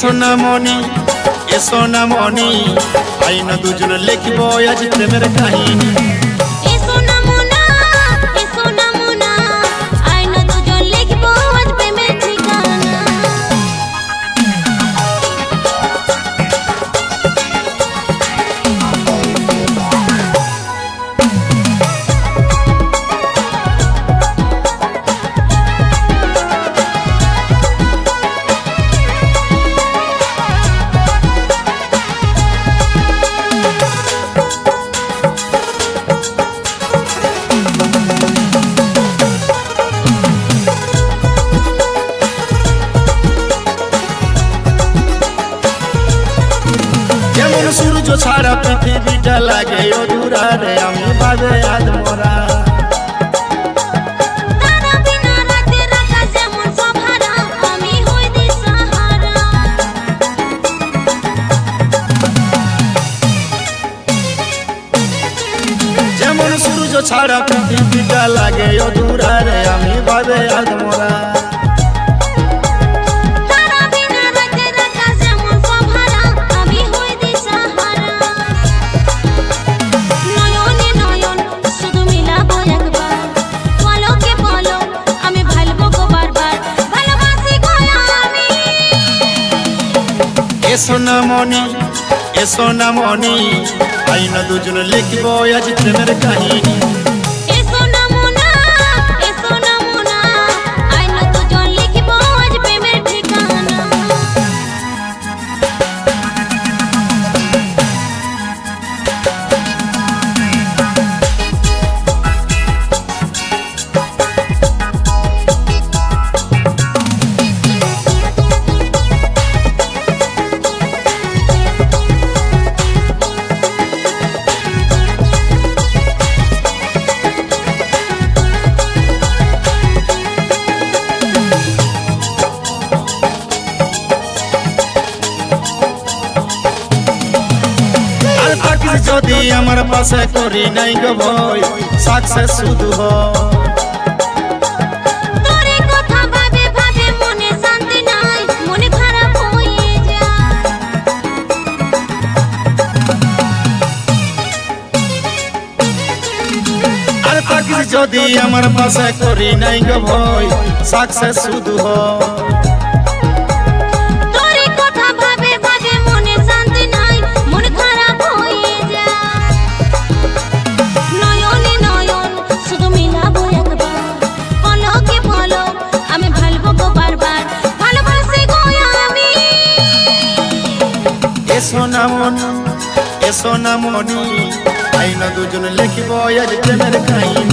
সোনামণি এ সোনামণি আইন দুজন লিখব আজ প্রেমের কাহিনী। যেমন সূর্য ছাড়া পৃথিবীটা লাগে অধুরা রে, আমি ভাবে আজ মোরা যেমন সূর্য ছাড়া পৃথিবীটা লাগে অধুরা রে, আমি ভাবে আজ মোরা সোনামণি এ সোনামণি আইন দুজন লিখব আজ প্রেমের কাহিনী। যদি আমার পাশে করি নাই গো ভয় সাকসেস শুধু তোরে কথা ভাবে ভাবে মনে শান্তি নাই, মনে খারাপ হয়ে যায়। আর থাকিস যদি আমার পাশে করি নাই গো ভয় সাকসেস শুধু সোনামণি এ সোনামণি আইন দুজন লিখব আজ প্রেমের কাহিনী।